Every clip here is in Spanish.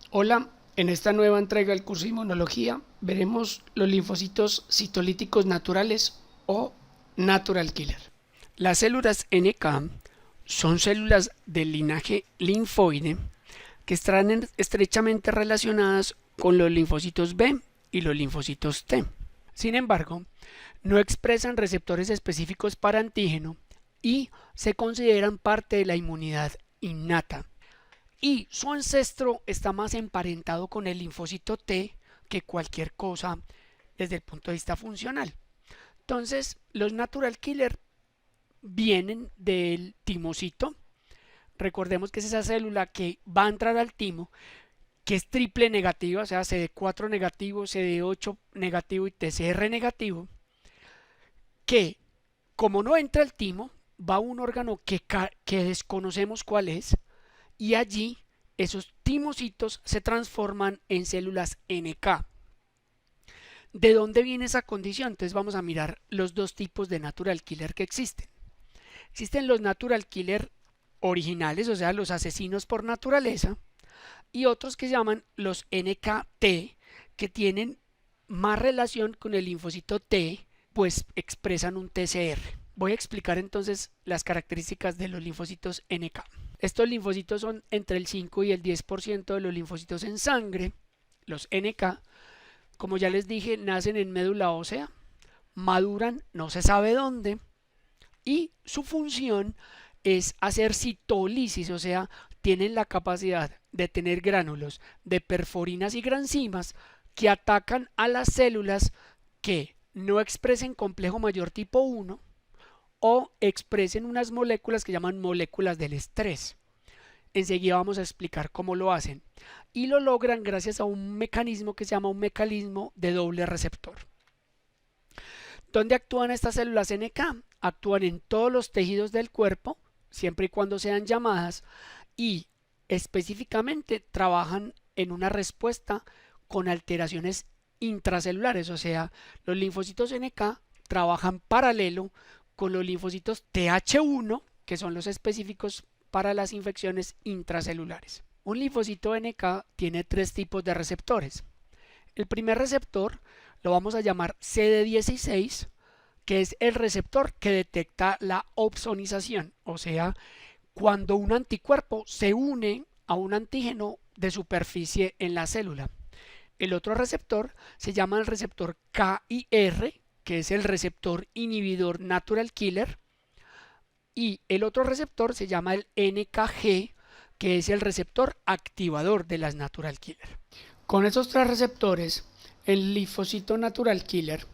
Hola, en esta nueva entrega del curso de inmunología veremos los linfocitos citolíticos naturales o natural killer. Las células NK son células del linaje linfoide que están estrechamente relacionadas con los linfocitos B y los linfocitos T. Sin embargo, no expresan receptores específicos para antígeno y se consideran parte de la inmunidad innata. Y su ancestro está más emparentado con el linfocito T que cualquier cosa desde el punto de vista funcional. Entonces, los natural killer vienen del timocito. Recordemos que es esa célula que va a entrar al timo, que es triple negativa, o sea, CD4 negativo, CD8 negativo y TCR negativo, que como no entra al timo, va a un órgano que desconocemos cuál es, y allí esos timocitos se transforman en células NK. ¿De dónde viene esa condición? Entonces vamos a mirar los dos tipos de natural killer que existen. Existen los natural killer originales, o sea, los asesinos por naturaleza, y otros que se llaman los NKT, que tienen más relación con el linfocito T, pues expresan un TCR. Voy a explicar entonces las características de los linfocitos NK. Estos linfocitos son entre el 5 y el 10% de los linfocitos en sangre. Los NK, como ya les dije, nacen en médula ósea, maduran no se sabe dónde, y su función es hacer citólisis, o sea, tienen la capacidad de tener gránulos de perforinas y granzimas que atacan a las células que no expresen complejo mayor tipo 1 o expresen unas moléculas que llaman moléculas del estrés. Enseguida vamos a explicar cómo lo hacen. Y lo logran gracias a un mecanismo que se llama un mecanismo de doble receptor. ¿Dónde actúan estas células NK? Actúan en todos los tejidos del cuerpo, siempre y cuando sean llamadas, y específicamente trabajan en una respuesta con alteraciones intracelulares, o sea, los linfocitos NK trabajan paralelo con los linfocitos Th1, que son los específicos para las infecciones intracelulares. Un linfocito NK tiene tres tipos de receptores. El primer receptor lo vamos a llamar CD16, que es el receptor que detecta la opsonización, o sea, cuando un anticuerpo se une a un antígeno de superficie en la célula. El otro receptor se llama el receptor KIR, que es el receptor inhibidor natural killer, y el otro receptor se llama el NKG, que es el receptor activador de las natural killer. Con esos tres receptores, el linfocito natural killer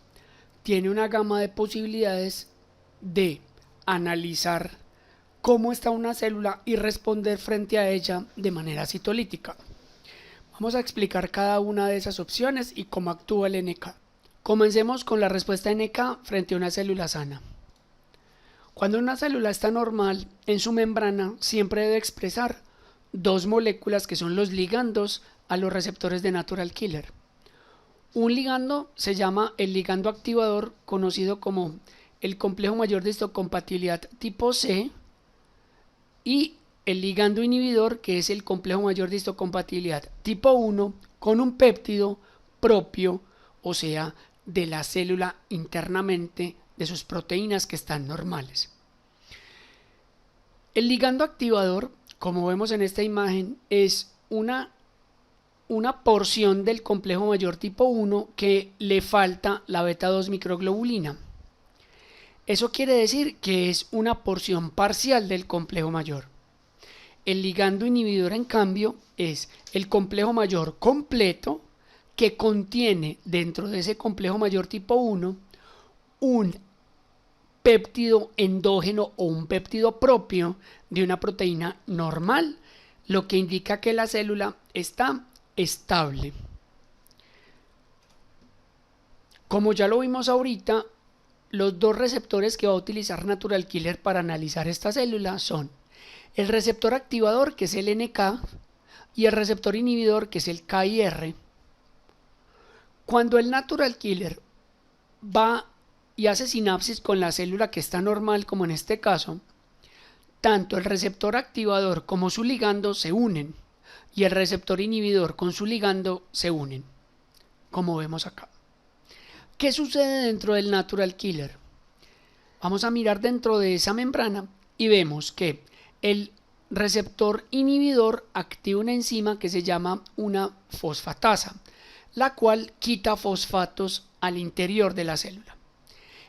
tiene una gama de posibilidades de analizar cómo está una célula y responder frente a ella de manera citolítica. Vamos a explicar cada una de esas opciones y cómo actúa el NK. Comencemos con la respuesta NK frente a una célula sana. Cuando una célula está normal, en su membrana siempre debe expresar dos moléculas que son los ligandos a los receptores de natural killer. Un ligando se llama el ligando activador, conocido como el complejo mayor de histocompatibilidad tipo C, y el ligando inhibidor, que es el complejo mayor de histocompatibilidad tipo 1, con un péptido propio, o sea, de la célula internamente, de sus proteínas que están normales. El ligando activador, como vemos en esta imagen, es una porción del complejo mayor tipo 1 que le falta la beta 2 microglobulina. Eso quiere decir que es una porción parcial del complejo mayor. El ligando inhibidor, en cambio, es el complejo mayor completo que contiene dentro de ese complejo mayor tipo 1 un péptido endógeno o un péptido propio de una proteína normal, lo que indica que la célula está estable. Como ya lo vimos ahorita, los dos receptores que va a utilizar Natural Killer para analizar esta célula son el receptor activador, que es el NK, y el receptor inhibidor, que es el KIR. Cuando el Natural Killer va y hace sinapsis con la célula que está normal, como en este caso, tanto el receptor activador como su ligando se unen y el receptor inhibidor con su ligando se unen, como vemos acá. ¿Qué sucede dentro del natural killer? Vamos a mirar dentro de esa membrana y vemos que el receptor inhibidor activa una enzima que se llama una fosfatasa, la cual quita fosfatos al interior de la célula.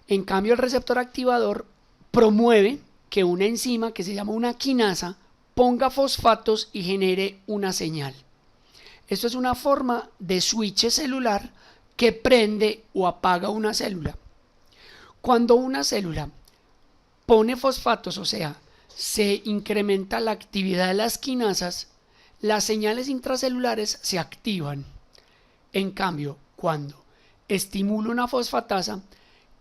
En cambio, el receptor activador promueve que una enzima que se llama una quinasa ponga fosfatos y genere una señal. Esto es una forma de switch celular que prende o apaga una célula. Cuando una célula pone fosfatos, o sea, se incrementa la actividad de las quinasas, las señales intracelulares se activan. En cambio, cuando estimula una fosfatasa,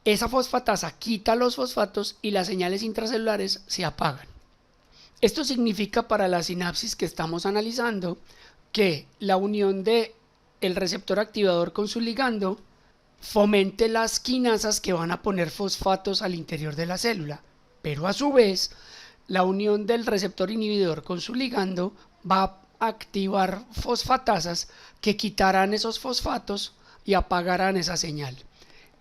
esa fosfatasa quita los fosfatos y las señales intracelulares se apagan. Esto significa para la sinapsis que estamos analizando que la unión de el receptor activador con su ligando fomente las quinasas que van a poner fosfatos al interior de la célula, pero a su vez la unión del receptor inhibidor con su ligando va a activar fosfatasas que quitarán esos fosfatos y apagarán esa señal.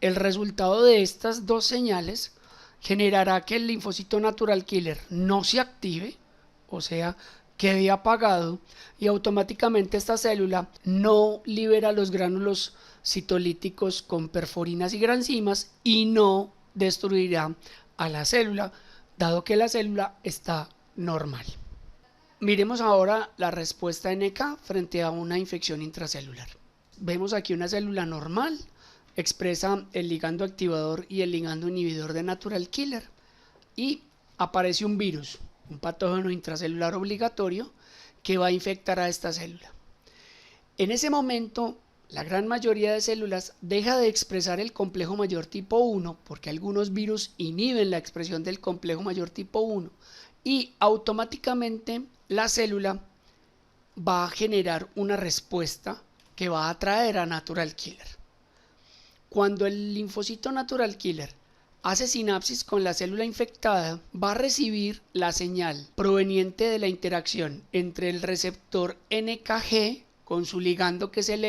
El resultado de estas dos señales generará que el linfocito natural killer no se active, o sea, quede apagado, y automáticamente esta célula no libera los gránulos citolíticos con perforinas y granzimas y no destruirá a la célula, dado que la célula está normal. Miremos ahora la respuesta NK frente a una infección intracelular. Vemos aquí una célula normal, expresa el ligando activador y el ligando inhibidor de natural killer y aparece un virus, un patógeno intracelular obligatorio que va a infectar a esta célula. En ese momento, la gran mayoría de células deja de expresar el complejo mayor tipo 1 porque algunos virus inhiben la expresión del complejo mayor tipo 1 y automáticamente la célula va a generar una respuesta que va a atraer a natural killer. Cuando el linfocito natural killer hace sinapsis con la célula infectada, va a recibir la señal proveniente de la interacción entre el receptor NKG con su ligando que es el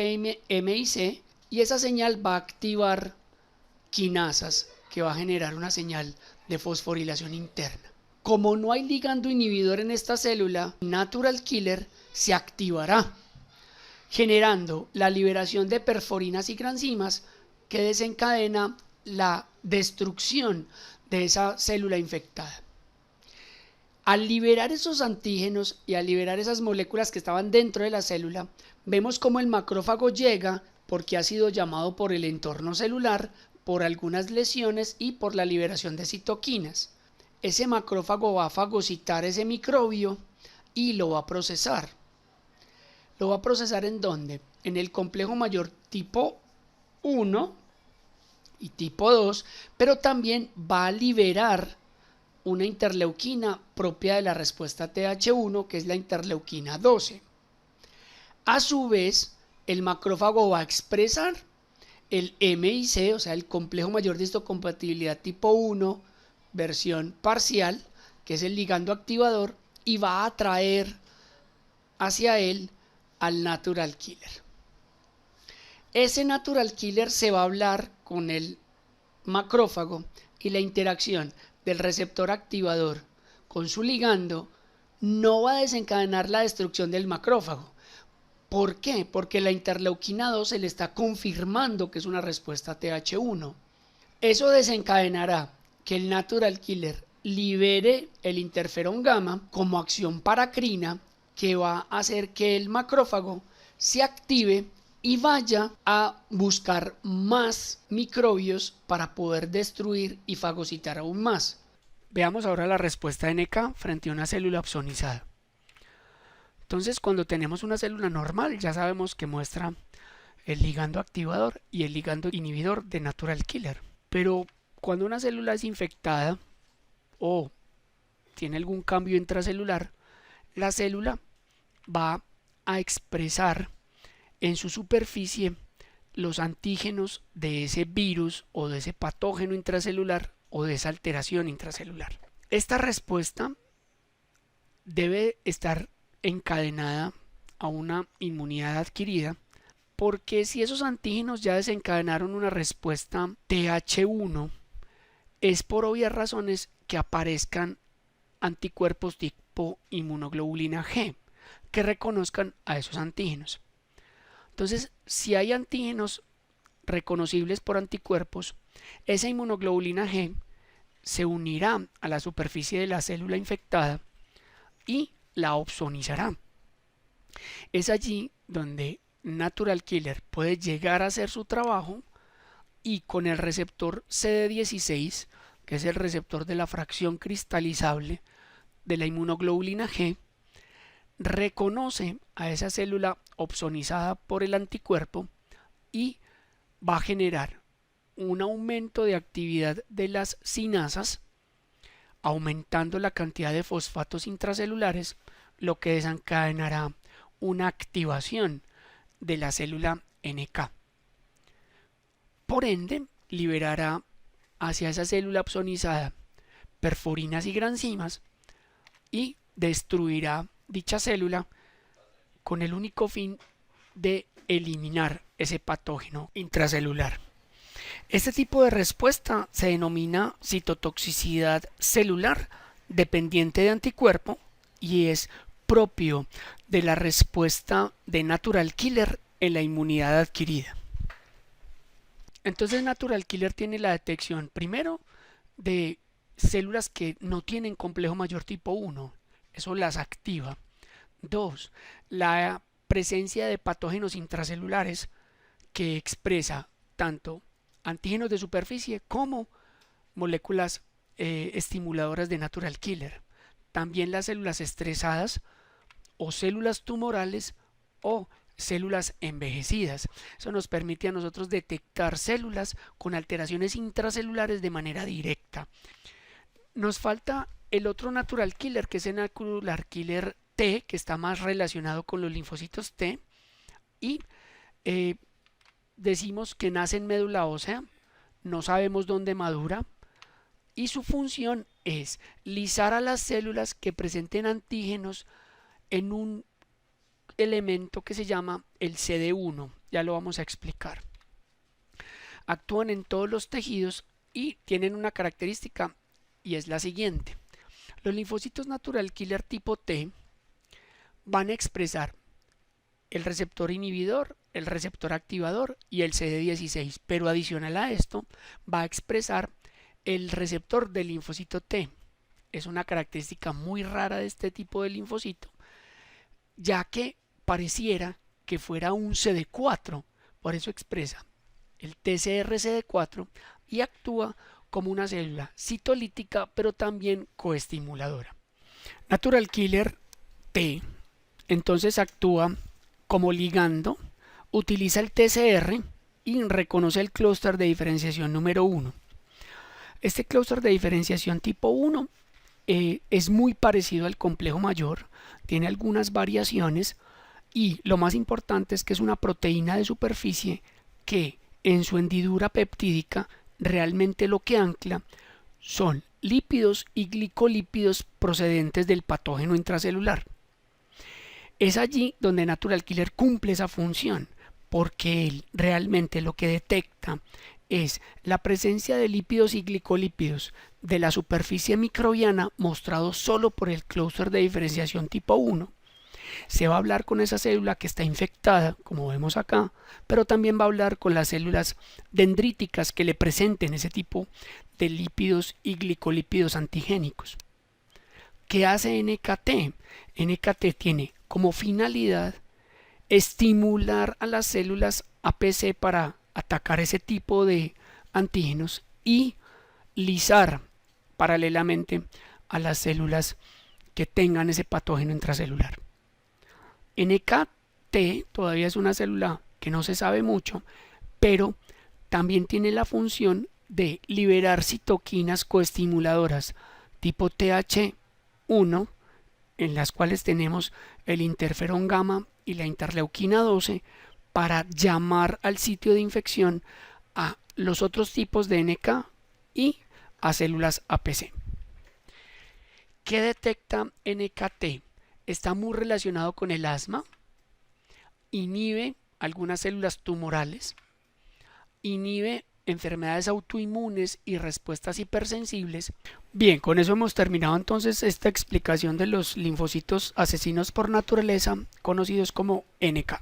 MIC, y esa señal va a activar quinasas que va a generar una señal de fosforilación interna. Como no hay ligando inhibidor en esta célula, natural killer se activará, generando la liberación de perforinas y granzimas que desencadena la destrucción de esa célula infectada. Al liberar esos antígenos y al liberar esas moléculas que estaban dentro de la célula, vemos cómo el macrófago llega porque ha sido llamado por el entorno celular, por algunas lesiones y por la liberación de citoquinas. Ese macrófago va a fagocitar ese microbio y lo va a procesar. ¿Lo va a procesar en dónde? En el complejo mayor tipo 1 y tipo 2, pero también va a liberar una interleuquina propia de la respuesta Th1, que es la interleuquina 12. A su vez, el macrófago va a expresar el MIC, o sea, el complejo mayor de histocompatibilidad tipo 1, versión parcial, que es el ligando activador, y va a atraer hacia él al natural killer. Ese natural killer se va a hablar con el macrófago y la interacción del receptor activador con su ligando no va a desencadenar la destrucción del macrófago. ¿Por qué? Porque la interleuquina 2 se le está confirmando que es una respuesta Th1. Eso desencadenará que el natural killer libere el interferón gamma como acción paracrina que va a hacer que el macrófago se active y vaya a buscar más microbios para poder destruir y fagocitar aún más. Veamos ahora la respuesta NK frente a una célula opsonizada. Entonces, cuando tenemos una célula normal, ya sabemos que muestra el ligando activador y el ligando inhibidor de natural killer. Pero cuando una célula es infectada o tiene algún cambio intracelular, la célula va a expresar en su superficie los antígenos de ese virus o de ese patógeno intracelular o de esa alteración intracelular. Esta respuesta debe estar encadenada a una inmunidad adquirida, porque si esos antígenos ya desencadenaron una respuesta Th1, es por obvias razones que aparezcan anticuerpos tipo inmunoglobulina G que reconozcan a esos antígenos. Entonces, si hay antígenos reconocibles por anticuerpos, esa inmunoglobulina G se unirá a la superficie de la célula infectada y la opsonizará. Es allí donde Natural Killer puede llegar a hacer su trabajo y con el receptor CD16, que es el receptor de la fracción cristalizable de la inmunoglobulina G, reconoce a esa célula opsonizada por el anticuerpo y va a generar un aumento de actividad de las sinasas, aumentando la cantidad de fosfatos intracelulares, lo que desencadenará una activación de la célula NK. Por ende, liberará hacia esa célula opsonizada perforinas y granzimas y destruirá dicha célula con el único fin de eliminar ese patógeno intracelular. Este tipo de respuesta se denomina citotoxicidad celular dependiente de anticuerpo y es propio de la respuesta de Natural Killer en la inmunidad adquirida. Entonces Natural Killer tiene la detección primero de células que no tienen complejo mayor tipo 1, eso las activa. 2. La presencia de patógenos intracelulares que expresa tanto antígenos de superficie como moléculas estimuladoras de Natural Killer. También las células estresadas o células tumorales o células envejecidas. Eso nos permite a nosotros detectar células con alteraciones intracelulares de manera directa. Nos falta el otro Natural Killer, que es el Natural Killer T, que está más relacionado con los linfocitos T, y decimos que nace en médula ósea, no sabemos dónde madura, y su función es lisar a las células que presenten antígenos en un elemento que se llama el CD1, ya lo vamos a explicar. Actúan en todos los tejidos y tienen una característica y es la siguiente. Los linfocitos Natural Killer tipo T van a expresar el receptor inhibidor, el receptor activador y el CD16, pero adicional a esto va a expresar el receptor del linfocito T. Es una característica muy rara de este tipo de linfocito, ya que pareciera que fuera un CD4, por eso expresa el TCR-CD4 y actúa como una célula citolítica, pero también coestimuladora. Natural Killer T entonces actúa como ligando, utiliza el TCR y reconoce el clúster de diferenciación número 1. Este clúster de diferenciación tipo 1 es muy parecido al complejo mayor, tiene algunas variaciones y lo más importante es que es una proteína de superficie que en su hendidura peptídica realmente lo que ancla son lípidos y glicolípidos procedentes del patógeno intracelular. Es allí donde Natural Killer cumple esa función, porque él realmente lo que detecta es la presencia de lípidos y glicolípidos de la superficie microbiana mostrado solo por el clúster de diferenciación tipo 1. Se va a hablar con esa célula que está infectada, como vemos acá, pero también va a hablar con las células dendríticas que le presenten ese tipo de lípidos y glicolípidos antigénicos. ¿Qué hace NKT? NKT tiene como finalidad estimular a las células APC para atacar ese tipo de antígenos y lisar paralelamente a las células que tengan ese patógeno intracelular. NKT todavía es una célula que no se sabe mucho, pero también tiene la función de liberar citoquinas coestimuladoras tipo TH1, en las cuales tenemos el interferón gamma y la interleuquina 12 para llamar al sitio de infección a los otros tipos de NK y a células APC. ¿Qué detecta NKT? Está muy relacionado con el asma, inhibe algunas células tumorales, inhibe enfermedades autoinmunes y respuestas hipersensibles. Bien, con eso hemos terminado entonces esta explicación de los linfocitos asesinos por naturaleza, conocidos como NK.